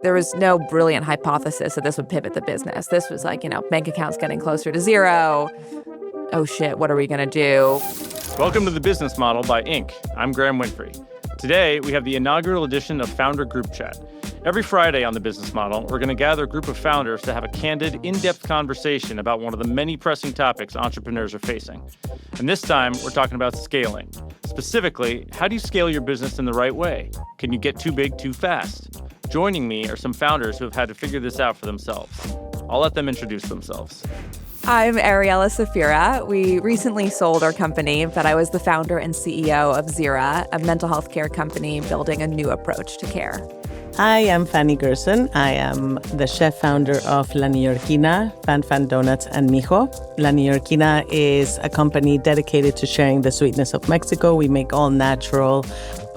There was no brilliant hypothesis that this would pivot the business. This was like, bank accounts getting closer to zero. Oh shit, what are we going to do? Welcome to The Business Model by Inc. I'm Graham Winfrey. Today, we have the inaugural edition of Founder Group Chat. Every Friday on The Business Model, we're going to gather a group of founders to have a candid, in-depth conversation about one of the many pressing topics entrepreneurs are facing. And this time, we're talking about scaling. Specifically, how do you scale your business in the right way? Can you get too big too fast? Joining me are some founders who have had to figure this out for themselves. I'll let them introduce themselves. I'm Ariela Safira. We recently sold our company, but I was the founder and CEO of Zeera, a mental health care company building a new approach to care. Hi, I'm Fany Gerson. I am the chef-founder of La Newyorkina, Fan Donuts, and Mijo. La Newyorkina is a company dedicated to sharing the sweetness of Mexico. We make all natural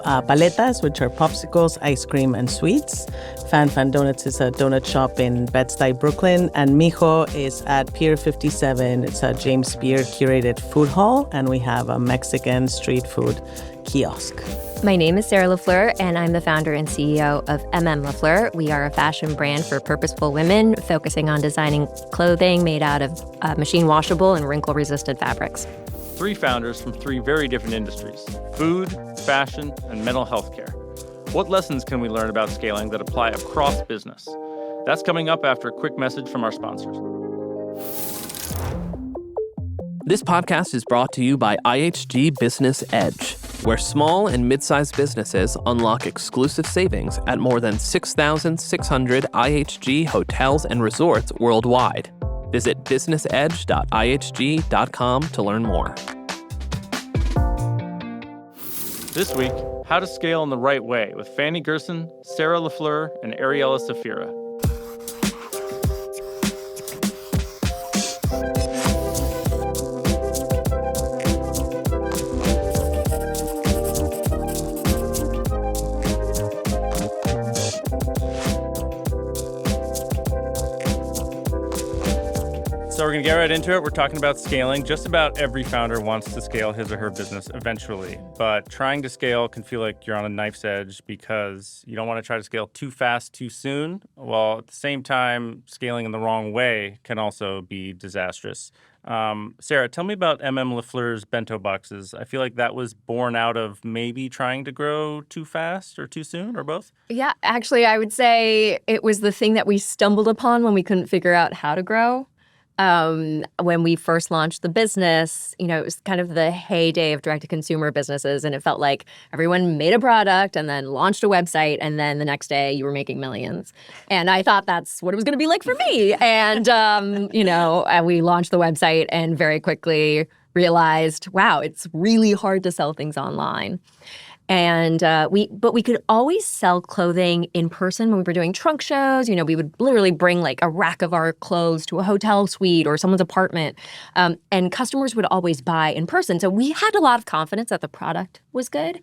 paletas, which are popsicles, ice cream, and sweets. Fan Donuts is a donut shop in Bed-Stuy, Brooklyn, and Mijo is at Pier 57. It's a James Beard curated food hall, and we have a Mexican street food kiosk. My name is LaFleur, and I'm the founder and CEO of LaFleur. We are a fashion brand for purposeful women, focusing on designing clothing made out of machine washable and wrinkle-resistant fabrics. Three founders from three very different industries: food, fashion, and mental health care. What lessons can we learn about scaling that apply across business? That's coming up after a quick message from our sponsors. This podcast is brought to you by IHG Business Edge, where small and mid-sized businesses unlock exclusive savings at more than 6,600 IHG hotels and resorts worldwide. Visit businessedge.ihg.com to learn more. This week, how to scale in the right way with Fany Gerson, LaFleur, and Ariela Safira. So we're going to get right into it. We're talking about scaling. Just about every founder wants to scale his or her business eventually, but trying to scale can feel like you're on a knife's edge because you don't want to try to scale too fast too soon, while at the same time, scaling in the wrong way can also be disastrous. Sarah, tell me about LaFleur's bento boxes. I feel like that was born out of maybe trying to grow too fast or too soon, or both? Yeah, actually, I would say it was the thing that we stumbled upon when we couldn't figure out how to grow. When we first launched the business, it was kind of the heyday of direct-to-consumer businesses, and it felt like everyone made a product and then launched a website, and then the next day you were making millions. And I thought that's what it was going to be like for me. And, we launched the website and very quickly realized, wow, it's really hard to sell things online. And we could always sell clothing in person when we were doing trunk shows. We would literally bring like a rack of our clothes to a hotel suite or someone's apartment, and customers would always buy in person. So we had a lot of confidence that the product was good,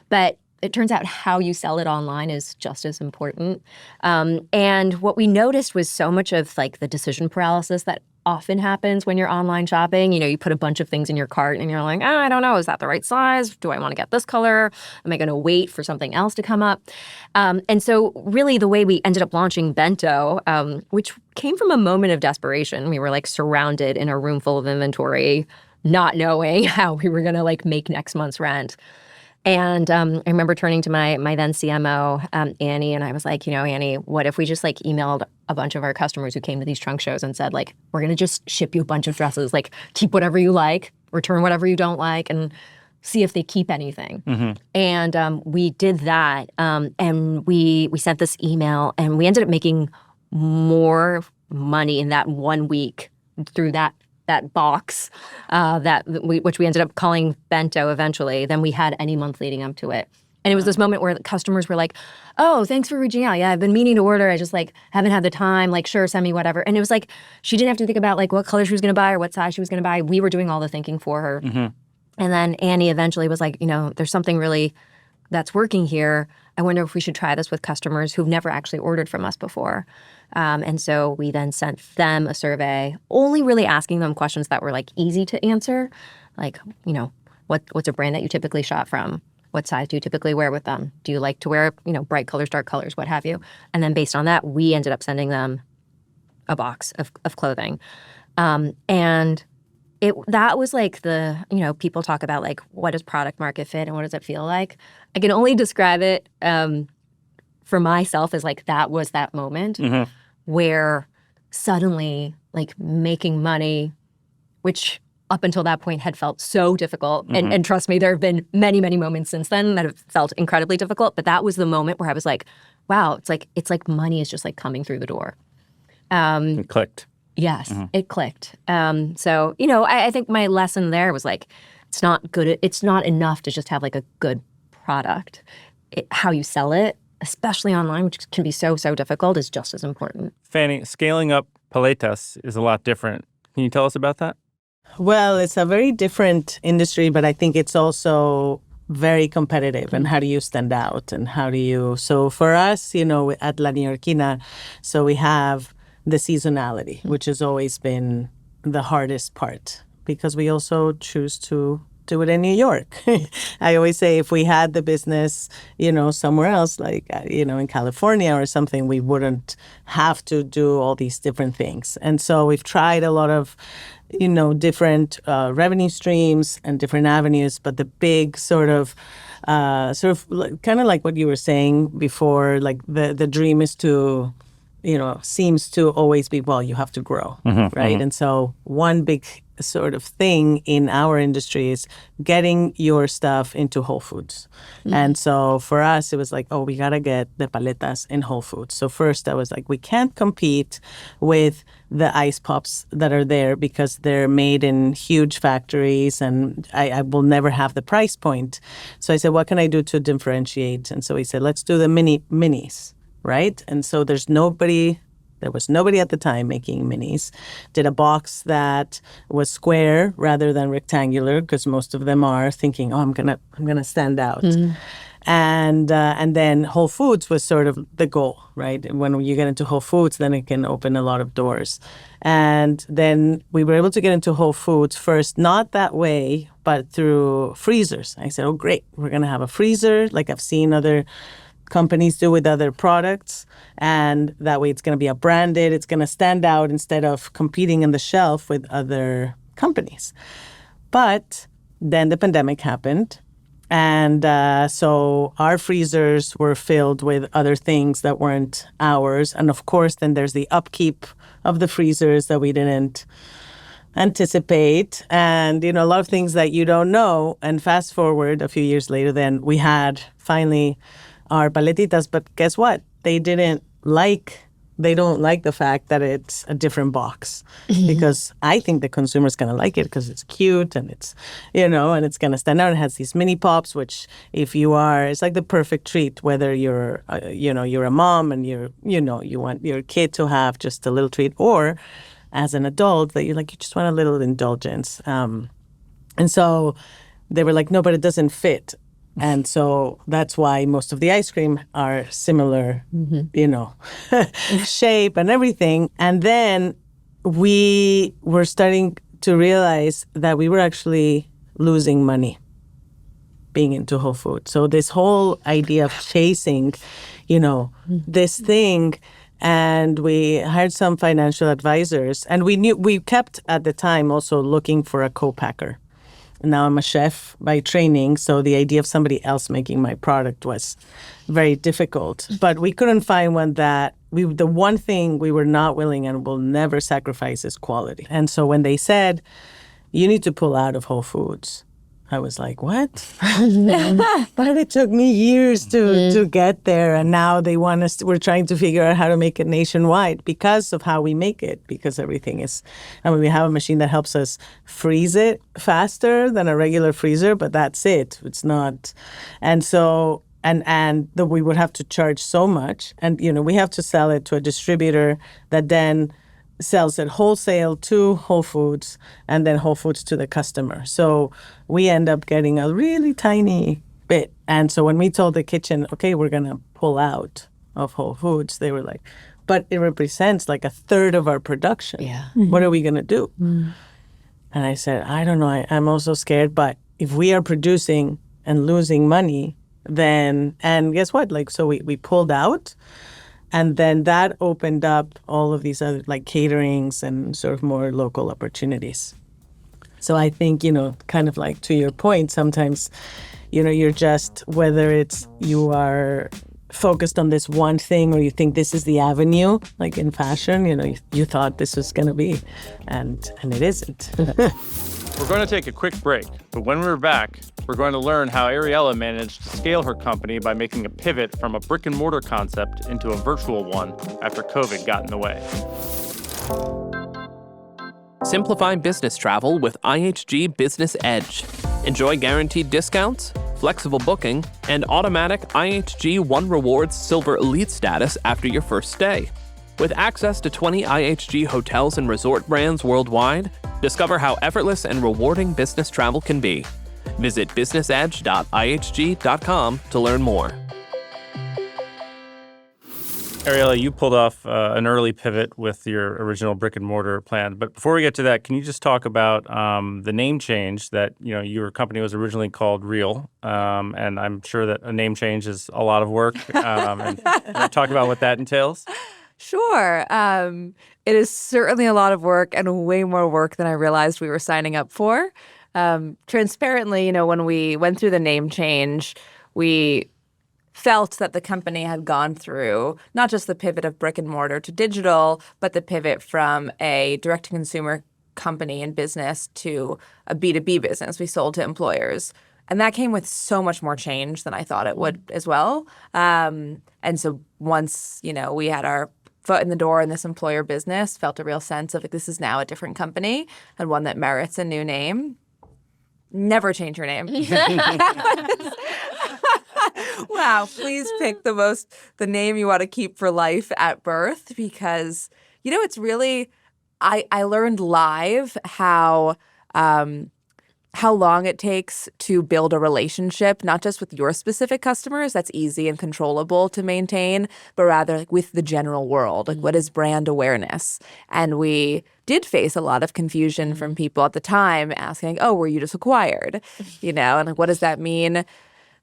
but it turns out how you sell it online is just as important. And what we noticed was so much of like the decision paralysis that often happens when you're online shopping. You put a bunch of things in your cart and you're like, I don't know, is that the right size? Do I want to get this color? Am I going to wait for something else to come up? And so really the way we ended up launching Bento, which came from a moment of desperation. We were like surrounded in a room full of inventory, not knowing how we were going to like make next month's rent. And I remember turning to my then CMO, Annie, and I was like, Annie, what if we just like emailed a bunch of our customers who came to these trunk shows and said, like, we're going to just ship you a bunch of dresses, like keep whatever you like, return whatever you don't like, and see if they keep anything. Mm-hmm. And we did that, and we sent this email, and we ended up making more money in that 1 week through that box, which we ended up calling Bento eventually, than we had any month leading up to it. And it was this moment where the customers were like, oh, thanks for reaching out. Yeah, I've been meaning to order. I just like haven't had the time. Like, sure, send me whatever. And it was like, she didn't have to think about like what color she was going to buy or what size she was going to buy. We were doing all the thinking for her. Mm-hmm. And then Annie eventually was like, there's something really that's working here. I wonder if we should try this with customers who've never actually ordered from us before. And so we then sent them a survey, only really asking them questions that were like easy to answer. Like, what's a brand that you typically shop from? What size do you typically wear with them? Do you like to wear, bright colors, dark colors, what have you? And then based on that, we ended up sending them a box of clothing. And that was like people talk about like, what is product market fit and what does it feel like? I can only describe it for myself as like that was that moment where suddenly like making money, which up until that point had felt so difficult. And trust me, there have been many, many moments since then that have felt incredibly difficult. But that was the moment where I was like, wow, it's like money is just like coming through the door. It clicked. Yes, it clicked. So, I think my lesson there was like, it's not enough to just have like a good product. How you sell it, especially online, which can be so, so difficult, is just as important. Fany, scaling up paletas is a lot different. Can you tell us about that? Well, it's a very different industry, but I think it's also very competitive. And how do you stand out? And so for us, at La Newyorkina, so we have the seasonality, which has always been the hardest part because we also choose to do it in New York. I always say if we had the business, somewhere else, like, in California or something, we wouldn't have to do all these different things. And so we've tried a lot of, different revenue streams and different avenues, but the big kind of like what you were saying before, like the dream is to, seems to always be, well, you have to grow, right? And so one big sort of thing in our industry is getting your stuff into Whole Foods. And so for us, it was like, we got to get the paletas in Whole Foods. So first I was like, we can't compete with the ice pops that are there because they're made in huge factories and I will never have the price point. So I said, what can I do to differentiate? And so he said, let's do the minis. Right? And so there was nobody at the time making minis. Did a box that was square rather than rectangular because most of them are thinking, I'm gonna stand out. And then Whole Foods was sort of the goal, right? When you get into Whole Foods, then it can open a lot of doors. And then we were able to get into Whole Foods first, not that way, but through freezers. I said, great, we're gonna have a freezer like I've seen other companies do with other products, and that way it's going to be branded, it's going to stand out instead of competing in the shelf with other companies. But then the pandemic happened, and so our freezers were filled with other things that weren't ours, and of course then there's the upkeep of the freezers that we didn't anticipate, and a lot of things that you don't know. And fast forward a few years later, then we had finally our paletitas, but guess what? They don't like the fact that it's a different box because I think the consumer's going to like it because it's cute and it's, and it's going to stand out. It has these mini pops, which it's like the perfect treat, whether you're, you're a mom and you want your kid to have just a little treat, or as an adult that you just want a little indulgence. And so they were like, no, but it doesn't fit. And so that's why most of the ice cream are similar, shape and everything. And then we were starting to realize that we were actually losing money being into Whole Foods. So this whole idea of chasing, this thing, and we hired some financial advisors, and we kept at the time also looking for a co-packer. Now I'm a chef by training, so the idea of somebody else making my product was very difficult. But we couldn't find one the one thing we were not willing and will never sacrifice is quality. And so when they said, you need to pull out of Whole Foods, I was like, what? But it took me years to get there. And now they want us, we're trying to figure out how to make it nationwide because of how we make it, because everything is, we have a machine that helps us freeze it faster than a regular freezer, but that's it. It's not. And so, and we would have to charge so much. And, we have to sell it to a distributor that then sells it wholesale to Whole Foods and then Whole Foods to the customer. So we end up getting a really tiny bit. And so when we told the kitchen, okay, we're going to pull out of Whole Foods, they were like, but it represents like a third of our production. Yeah. What are we going to do? And I said, I don't know. I'm also scared, but if we are producing and losing money, then, and guess what? Like, so we pulled out. And then that opened up all of these other like caterings and sort of more local opportunities. So I think, kind of like to your point, sometimes, you're just, whether it's you are focused on this one thing or you think this is the avenue, like in fashion, you thought this was going to be, and it isn't. We're going to take a quick break, but when we're back, we're going to learn how Ariela managed to scale her company by making a pivot from a brick and mortar concept into a virtual one after COVID got in the way. Simplify business travel with IHG Business Edge. Enjoy guaranteed discounts, flexible booking, and automatic IHG One Rewards Silver Elite status after your first stay. With access to 20 IHG hotels and resort brands worldwide, discover how effortless and rewarding business travel can be. Visit businessedge.ihg.com to learn more. Ariela, you pulled off an early pivot with your original brick and mortar plan. But before we get to that, can you just talk about the name change that, your company was originally called Real? And I'm sure that a name change is a lot of work. And talk about what that entails. Sure. It is certainly a lot of work and way more work than I realized we were signing up for. Transparently, when we went through the name change, we felt that the company had gone through not just the pivot of brick and mortar to digital, but the pivot from a direct-to-consumer company and business to a B2B business. We sold to employers. And that came with so much more change than I thought it would as well. And so once, we had our foot in the door in this employer business, felt a real sense of like, this is now a different company and one that merits a new name. Never change your name. Wow, please pick the name you want to keep for life at birth, because, it's really, I learned live how long it takes to build a relationship, not just with your specific customers, that's easy and controllable to maintain, but rather like with the general world. Like, what is brand awareness? And we did face a lot of confusion from people at the time asking, oh, were you just acquired? And like, what does that mean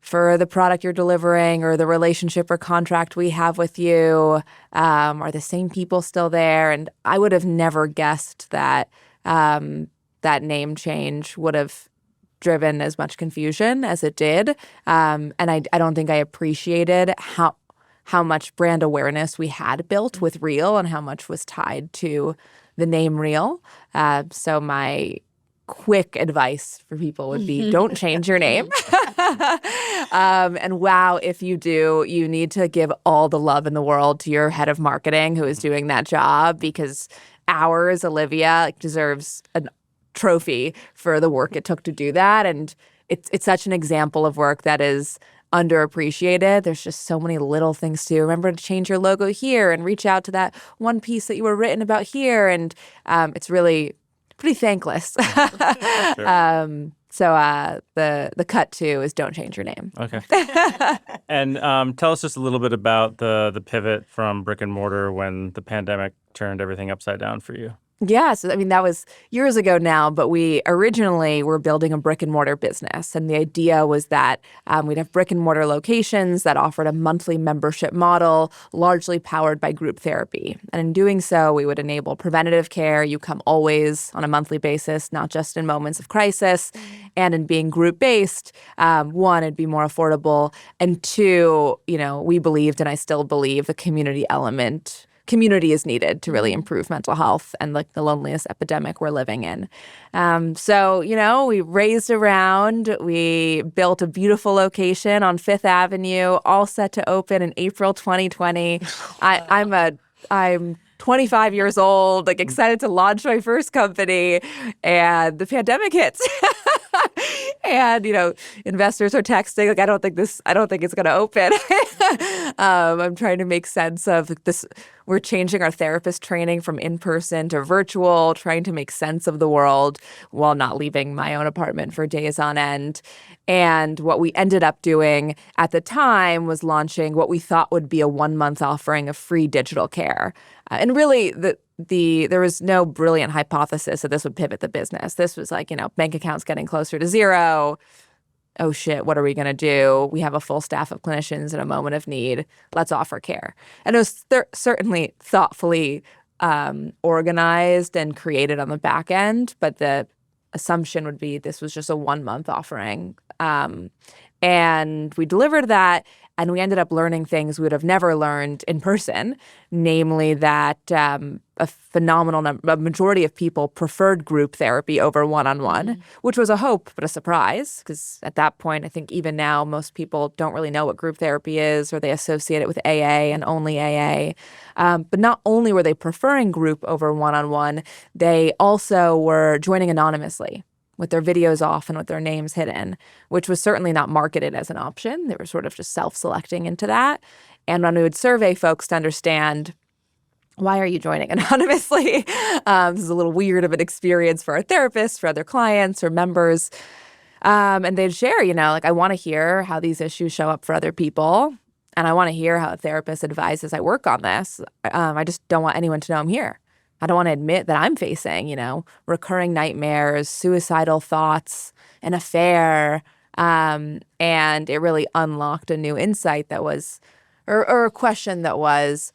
for the product you're delivering or the relationship or contract we have with you? Are the same people still there? And I would have never guessed that that name change would have driven as much confusion as it did. And I don't think I appreciated how much brand awareness we had built with Real and how much was tied to the name Real. So my quick advice for people would be don't change your name. And wow, if you do, you need to give all the love in the world to your head of marketing who is doing that job, because ours, Olivia, deserves a trophy for the work it took to do that. And it's such an example of work that is underappreciated. There's just so many little things to remember to change your logo here and reach out to that one piece that you were written about here. And it's really pretty thankless. Sure. So the cut to is don't change your name. Okay. And tell us just a little bit about the pivot from brick and mortar when the pandemic turned everything upside down for you. Yeah, so that was years ago now, but we originally were building a brick and mortar business. And the idea was that we'd have brick and mortar locations that offered a monthly membership model, largely powered by group therapy. And in doing so, we would enable preventative care. You come always on a monthly basis, not just in moments of crisis. And in being group-based, one, it'd be more affordable. And two, we believed, and I still believe, the community is needed to really improve mental health and like the loneliness epidemic we're living in. So, we raised around, we built a beautiful location on Fifth Avenue, all set to open in April 2020. I'm 25 years old, like excited to launch my first company, and the pandemic hits. And, investors are texting, like, I don't think it's going to open. I'm trying to make sense of this. We're changing our therapist training from in-person to virtual, trying to make sense of the world while not leaving my own apartment for days on end. And what we ended up doing at the time was launching what we thought would be a 1-month offering of free digital care. And really, there was no brilliant hypothesis that this would pivot the business. This was like, bank accounts getting closer to zero, oh shit, what are we going to do? We have a full staff of clinicians in a moment of need. Let's offer care. And it was certainly thoughtfully organized and created on the back end, but the assumption would be this was just a 1-month offering. And we delivered that, and we ended up learning things we would have never learned in person, namely that a majority of people preferred group therapy over one-on-one, which was a hope but a surprise, because at that point, I think even now, most people don't really know what group therapy is, or they associate it with AA and only AA. But not only were they preferring group over one-on-one, they also were joining anonymously, with their videos off and with their names hidden, which was certainly not marketed as an option. They were sort of just self-selecting into that. And when we would survey folks to understand, why are you joining anonymously? This is a little weird of an experience for our therapists, for other clients or members. And they'd share, like, I want to hear how these issues show up for other people. And I want to hear how a therapist advises I work on this. I just don't want anyone to know I'm here. I don't want to admit that I'm facing, recurring nightmares, suicidal thoughts, an affair. And it really unlocked a new insight that was, or a question that was,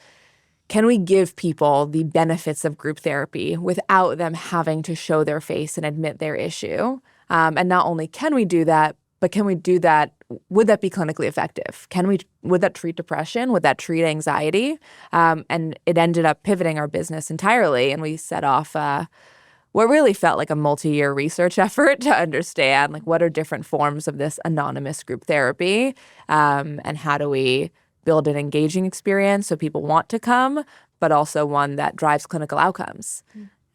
can we give people the benefits of group therapy without them having to show their face and admit their issue? And not only can we do that, but can we do that? Would that be clinically effective? Would that treat depression? Would that treat anxiety? And it ended up pivoting our business entirely. And we set off what really felt like a multi-year research effort to understand, like, what are different forms of this anonymous group therapy? And how do we build an engaging experience so people want to come, but also one that drives clinical outcomes?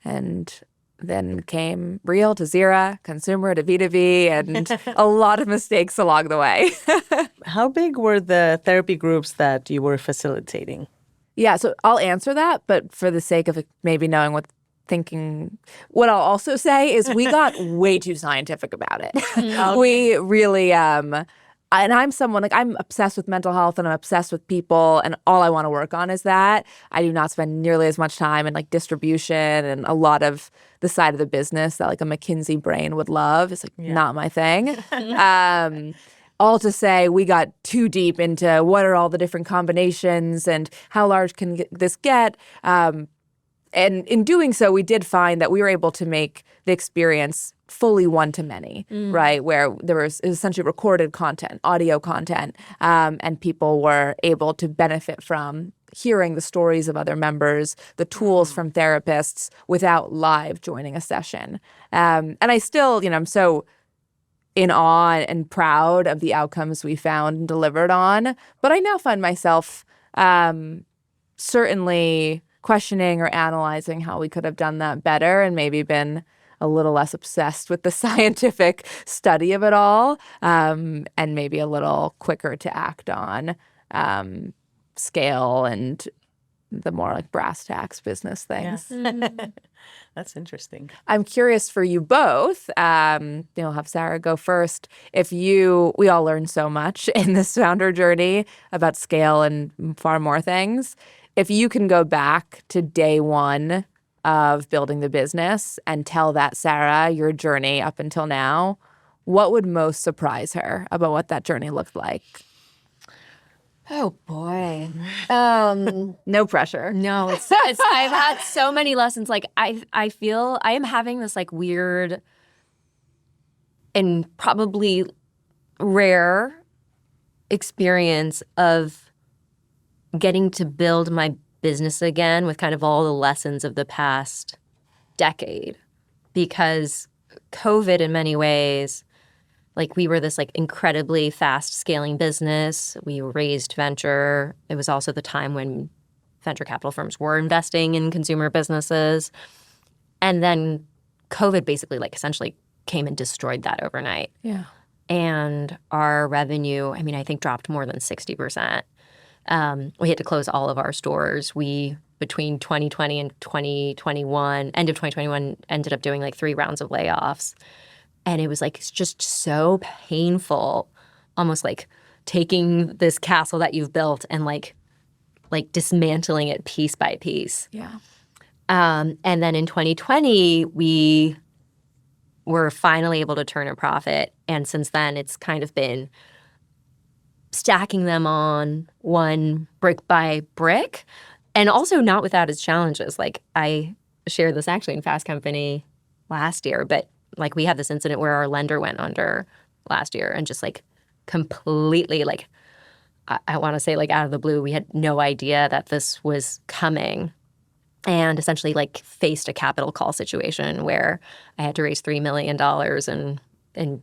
And then came Real to Zeera, Consumer to B2B, and a lot of mistakes along the way. How big were the therapy groups that you were facilitating? Yeah, so I'll answer that, but for the sake of maybe knowing what I'll also say is we got way too scientific about it. Okay. We really, and I'm someone, like, I'm obsessed with mental health and I'm obsessed with people, and all I want to work on is that. I do not spend nearly as much time in, like, distribution and a lot of the side of the business that, like, a McKinsey brain would love. It's, like, not my thing. All to say, we got too deep into what are all the different combinations and how large can this get. And in doing so, we did find that we were able to make the experience fully one-to-many, right? Where there was essentially recorded content, audio content, and people were able to benefit from hearing the stories of other members, the tools from therapists without live joining a session. And I still, I'm so in awe and proud of the outcomes we found and delivered on. But I now find myself certainly questioning or analyzing how we could have done that better and maybe been a little less obsessed with the scientific study of it all, and maybe a little quicker to act on scale and the more, like, brass tacks business things. That's interesting. I'm curious for you both. I'll have Sarah go first. We all learned so much in this founder journey about scale and far more things. If you can go back to day one of building the business and tell that Sarah your journey up until now, what would most surprise her about what that journey looked like? Oh boy. No pressure. No, I've had so many lessons. Like, I feel I am having this, like, weird and probably rare experience of getting to build my business again with kind of all the lessons of the past decade, because COVID, in many ways, like, we were this, like, incredibly fast scaling business. We raised venture. It was also the time when venture capital firms were investing in consumer businesses. And then COVID basically, like, essentially came and destroyed that overnight. Yeah. And our revenue, I think, dropped more than 60%. We had to close all of our stores. We, between 2020 and 2021, end of 2021, ended up doing, like, 3 rounds of layoffs. And it was, like, it's just so painful, almost like taking this castle that you've built and, like dismantling it piece by piece. Yeah. And then in 2020, we were finally able to turn a profit. And since then, it's kind of been stacking them on one brick by brick, and also not without its challenges. Like, I shared this actually in Fast Company last year, but like we had this incident where our lender went under last year and just like completely like, I want to say like out of the blue, we had no idea that this was coming, and essentially like faced a capital call situation where I had to raise $3 million in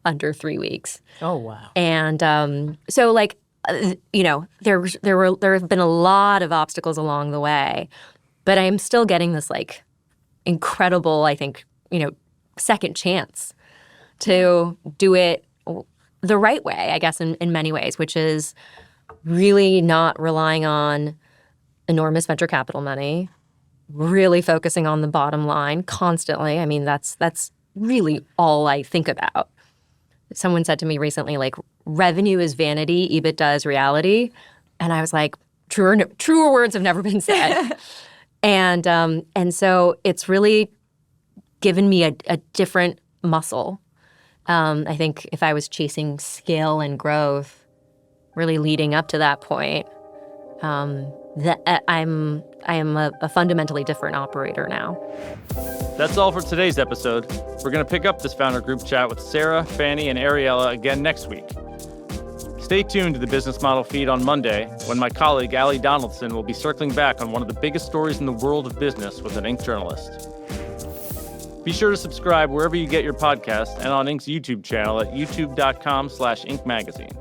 under 3 weeks. Oh, wow. And so like, there have been a lot of obstacles along the way, but I am still getting this like incredible, I think, second chance to do it the right way, I guess, in many ways, which is really not relying on enormous venture capital money, really focusing on the bottom line constantly. I mean, that's really all I think about. Someone said to me recently, like, revenue is vanity, EBITDA is reality. And I was like, truer words have never been said. And so it's really given me a different muscle. I think if I was chasing scale and growth, really leading up to that point, I am a fundamentally different operator now. That's all for today's episode. We're going to pick up this founder group chat with Sarah, Fany, and Ariela again next week. Stay tuned to the Business Model feed on Monday, when my colleague Allie Donaldson will be circling back on one of the biggest stories in the world of business with an Inc. journalist. Be sure to subscribe wherever you get your podcast and on Inc.'s YouTube channel at youtube.com/Inc. Magazine.